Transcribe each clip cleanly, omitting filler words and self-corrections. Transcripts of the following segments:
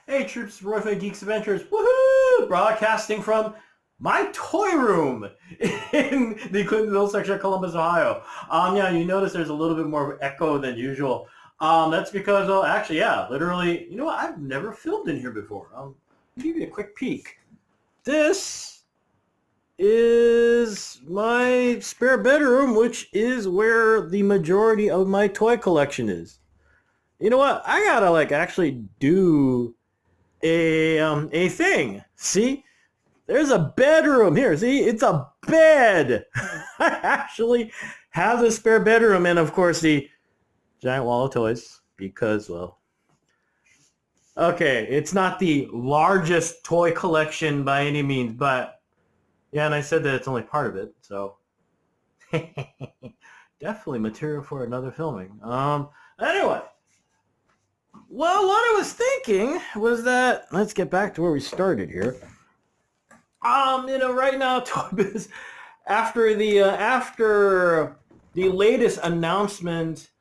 Hey troops, Roy from Geeks Adventures, woohoo! Broadcasting from my toy room in the Clintonville section of Columbus, Ohio. Yeah, you notice there's a little bit more of echo than usual. That's because, well, actually, yeah, literally, you know what? I've never filmed in here before. Give you a quick peek. This is my spare bedroom, which is where the majority of my toy collection is. You know what? I gotta actually do a thing. See, there's a bedroom here. See, it's a bed. I actually have the spare bedroom, and of course the giant wall of toys because, well, okay, it's not the largest toy collection by any means, but yeah, and I said that it's only part of it, so definitely material for another filming. Anyway. Well, what I was thinking was that, let's get back to where we started here. Right now, Toybiz, after the latest announcement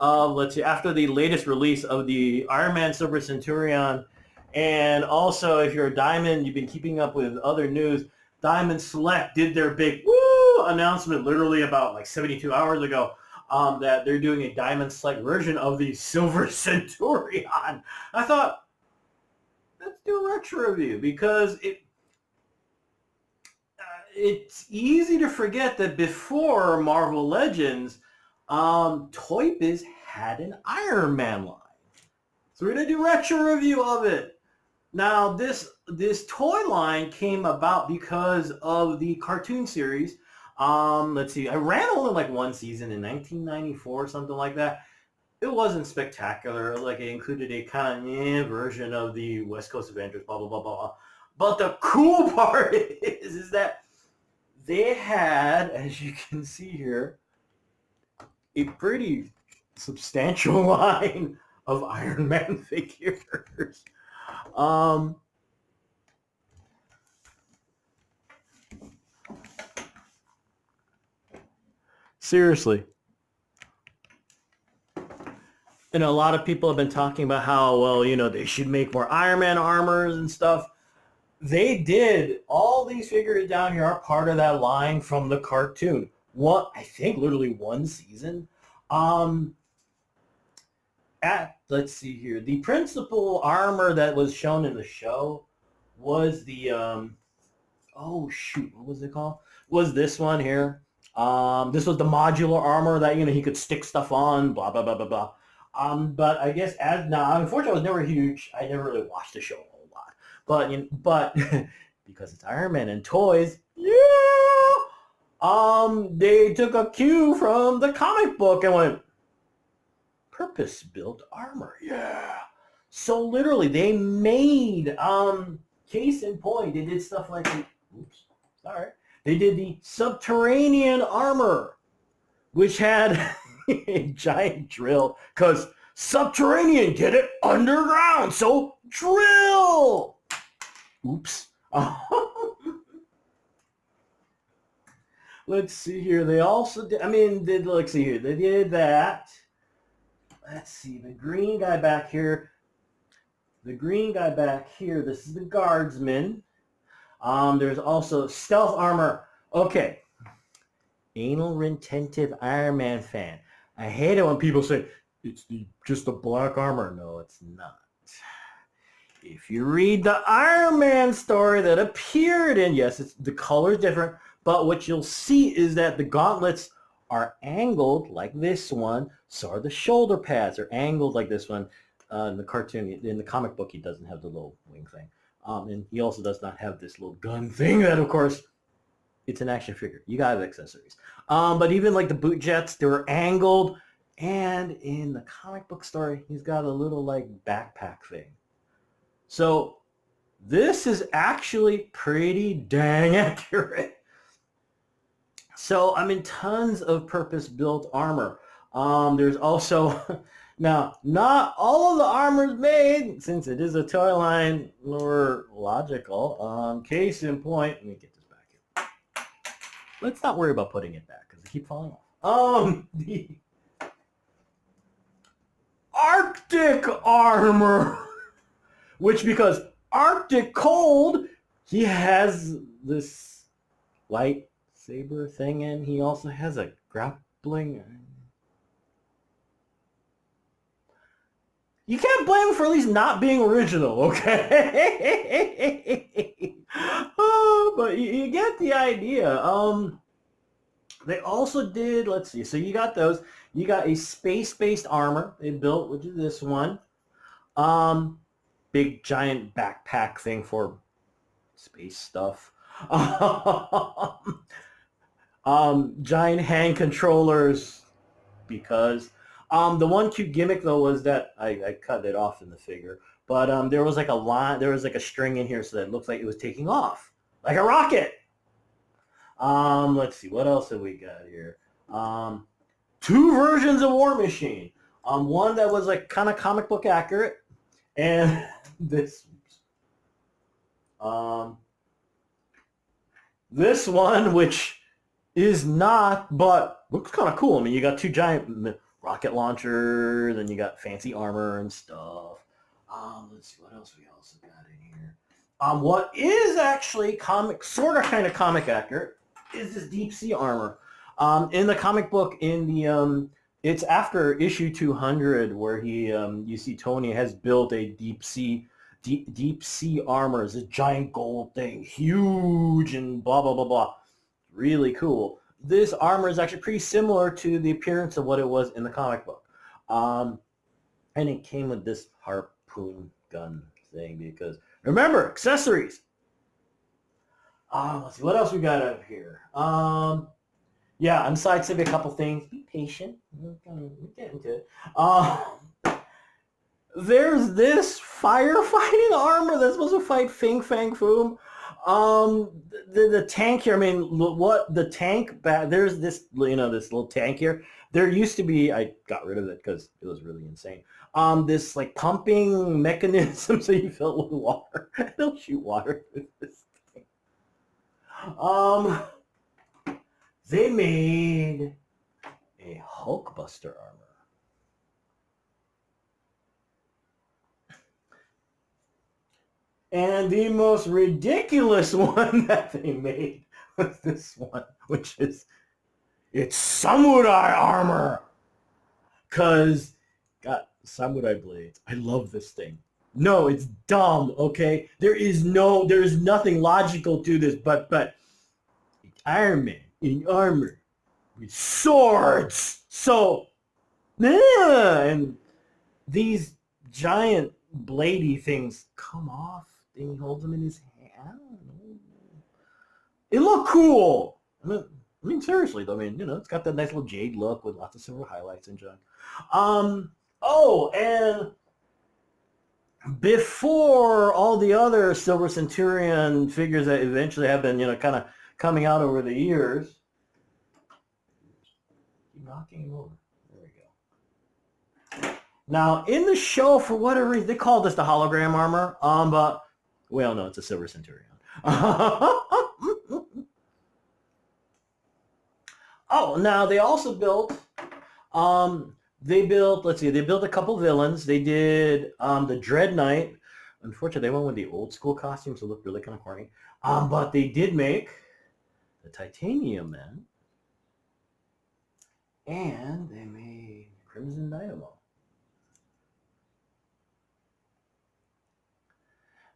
of, after the latest release of the Iron Man Silver Centurion, and also if you're a Diamond, you've been keeping up with other news, Diamond Select did their big woo announcement literally about 72 hours ago. That they're doing a Diamond Select version of the Silver Centurion. I thought, let's do a retro review because it's easy to forget that before Marvel Legends, Toybiz had an Iron Man line. So we're going to do a retro review of it. Now, this toy line came about because of the cartoon series. Let's see, I ran only one season in 1994 or something like that. It wasn't spectacular. It included a kind of version of the West Coast Avengers, blah, blah, blah, blah. But the cool part is that they had, as you can see here, a pretty substantial line of Iron Man figures. Seriously. And a lot of people have been talking about how, well, they should make more Iron Man armors and stuff. They did. All these figures down here are part of that line from the cartoon. I think literally one season. Let's see here. The principal armor that was shown in the show was the, oh shoot, what was it called? Was this one here. This was the modular armor that, he could stick stuff on, blah, blah, blah, blah, blah. But I guess unfortunately I was never huge. I never really watched the show a whole lot. But because it's Iron Man and toys, yeah, they took a cue from the comic book and went, purpose-built armor, yeah. So literally they made, case in point, they did stuff like, oops, sorry. They did the subterranean armor, which had a giant drill, because subterranean, get it? Underground, so drill! Oops. Let's see here. They also did, let's see here. They did that. Let's see, the green guy back here. This is the guardsman. There's also stealth armor. Okay. Anal retentive Iron Man fan. I hate it when people say, it's just the black armor. No, it's not. If you read the Iron Man story that appeared in, yes, the color's different, but what you'll see is that the gauntlets are angled like this one, so are the shoulder pads are angled like this one. In the cartoon, in the comic book, he doesn't have the little wing thing. And he also does not have this little gun thing that, of course, it's an action figure. You got accessories. But even the boot jets, they were angled. And in the comic book story, he's got a little backpack thing. So this is actually pretty dang accurate. So tons of purpose-built armor. There's also... Now, not all of the armors made, since it is a toy line, were logical. Case in point, let me get this back here. Let's not worry about putting it back, because it keeps falling off. The Arctic armor which because Arctic cold, he has this lightsaber thing, and he also has a grappling. You can't blame him for at least not being original, okay? But you get the idea. They also did, let's see, so you got those. You got a space-based armor they built, which is this one. Big giant backpack thing for space stuff. Giant hand controllers because the one cute gimmick though was that I cut it off in the figure, but there was like a line, there was like a string in here so that it looks like it was taking off like a rocket. Let's see, what else have we got here? Two versions of War Machine. One that was like kind of comic book accurate, and this this one which is not, but looks kind of cool. I mean, you got two giant rocket launchers, and you got fancy armor and stuff. Let's see what else we also got in here. What is actually sort of kind of comic accurate is this deep sea armor. In the comic book, in the it's after issue 200 where he you see Tony has built a deep sea armor. It's a giant gold thing, huge and blah blah blah blah. Really cool. This armor is actually pretty similar to the appearance of what it was in the comic book. And it came with this harpoon gun thing because, remember, accessories. Let's see, what else we got up here? Yeah, I'm sidestepping a couple things. Be patient. We're getting to it. There's this firefighting armor that's supposed to fight Fing Fang Foom. The tank here, I mean, what the tank, there's this, this little tank here. There used to be, I got rid of it because it was really insane. This like pumping mechanism so you fill it with water. They'll shoot water with this thing. They made a Hulkbuster armor. And the most ridiculous one that they made was this one, which is, it's samurai armor. Because, got samurai blades. I love this thing. No, it's dumb, okay? There's nothing logical to this, but Iron Man in armor with swords. So, and these giant bladey things come off. And he holds them in his hand. It looked cool. I mean, seriously though. I mean, it's got that nice little jade look with lots of silver highlights and junk. Oh, and before all the other Silver Centurion figures that eventually have been, kind of coming out over the years. Keep knocking him over. There we go. Now, in the show, for whatever reason, they call this the hologram armor, but we all know it's a Silver Centurion. Oh, now they also built, they built a couple villains. They did the Dread Knight. Unfortunately, they went with the old school costumes, so it looked really kind of corny. But they did make the Titanium Man, and they made Crimson Dynamo.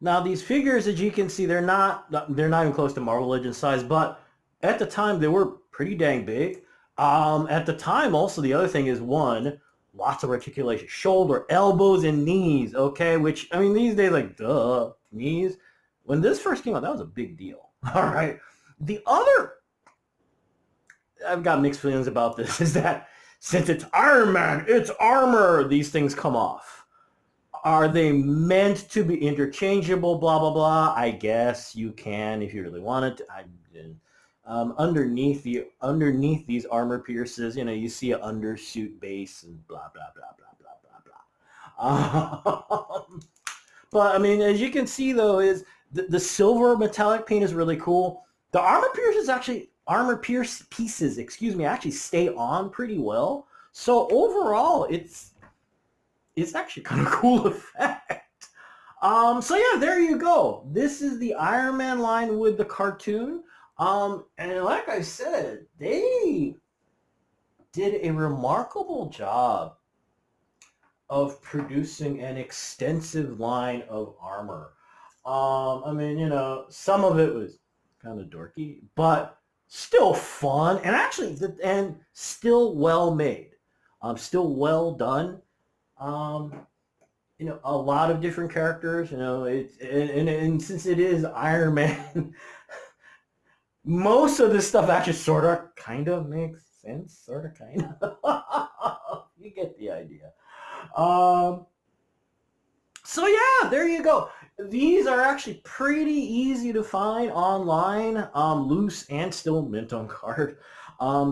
Now these figures, as you can see, they're not even close to Marvel Legends size, but at the time they were pretty dang big. At the time, also the other thing is lots of articulation, shoulder, elbows, and knees. Okay, which I mean these days, like duh, knees. When this first came out, that was a big deal. All right. The other, I've got mixed feelings about this, is that since it's Iron Man, it's armor, these things come off. Are they meant to be interchangeable, blah, blah, blah? I guess you can if you really wanted to. Underneath these armor pierces, you see an undersuit base and blah, blah, blah, blah, blah, blah, blah. But, I mean, as you can see, though, is the silver metallic paint is really cool. The armor pieces actually stay on pretty well. So, overall, it's actually kind of cool effect. So yeah, there you go. This is the Iron Man line with the cartoon. And like I said, they did a remarkable job of producing an extensive line of armor. I mean, some of it was kind of dorky, but still fun and actually, and still well made. Still well done. Um, a lot of different characters. It's and since it is Iron Man, most of this stuff actually sort of kind of makes sense. Sort of kind of. You get the idea. Um, so yeah, there you go. These are actually pretty easy to find online, loose and still mint on card.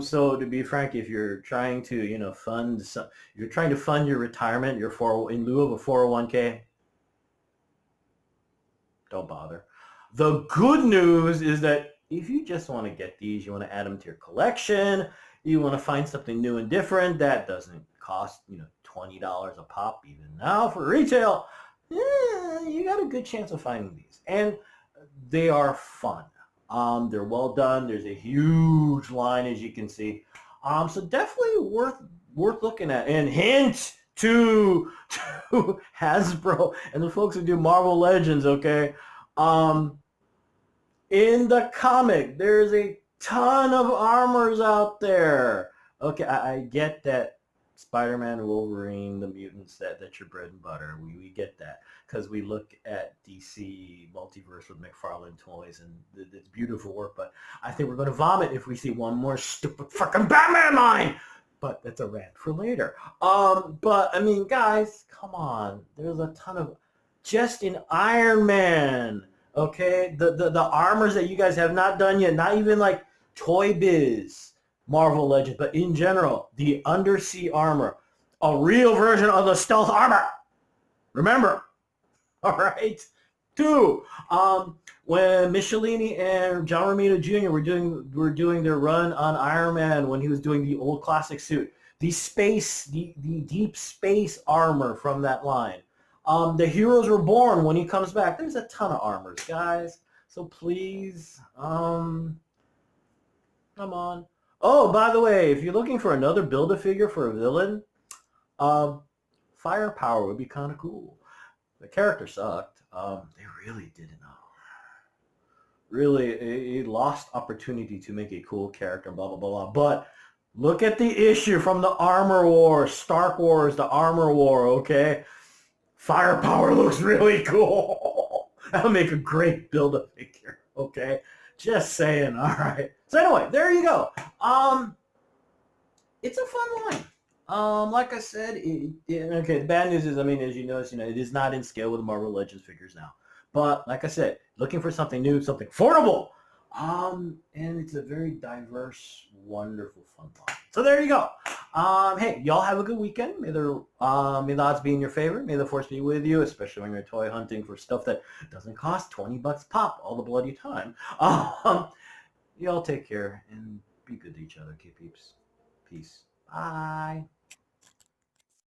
So to be frank, if you're trying to, you're trying to fund your retirement, in lieu of a 401k, don't bother. The good news is that if you just want to get these, you want to add them to your collection, you want to find something new and different that doesn't cost, $20 a pop even now for retail, you got a good chance of finding these. And they are fun. They're well done. There's a huge line, as you can see. So definitely worth looking at. And hint to Hasbro and the folks who do Marvel Legends, okay? In the comic, there's a ton of armors out there. Okay, I get that Spider-Man, Wolverine, the mutants, that's your bread and butter. We get that because we look at DC Multiverse with McFarlane Toys and it's beautiful work, but I think we're going to vomit if we see one more stupid fucking Batman line. But that's a rant for later. But I mean, guys, come on. There's a ton of, just in Iron Man, okay? The armors that you guys have not done yet, not even like Toybiz Marvel Legends, but in general, the undersea armor, a real version of the stealth armor. Remember, all right. 2, when Michelini and John Romita Jr. were doing their run on Iron Man when he was doing the old classic suit, the deep space armor from that line. The Heroes Reborn when he comes back. There's a ton of armors, guys. So please, come on. Oh, by the way, if you're looking for another Build-A-Figure for a villain, Firepower would be kind of cool. The character sucked. They really didn't know. Really, a lost opportunity to make a cool character, blah, blah, blah, blah. But look at the issue from the Armor War, Stark Wars, the Armor War, okay? Firepower looks really cool. That'll make a great Build-A-Figure, okay? Just saying, all right. So anyway, there you go. It's a fun line. Like I said, okay, the bad news is, I mean, as you notice, it is not in scale with the Marvel Legends figures now. But like I said, looking for something new, something affordable. And it's a very diverse, wonderful, fun line. So there you go. Hey, y'all have a good weekend. May the odds be in your favor. May the force be with you, especially when you're toy hunting for stuff that doesn't cost $20 pop all the bloody time. Y'all take care and be good to each other, okay, peeps. Peace. Bye.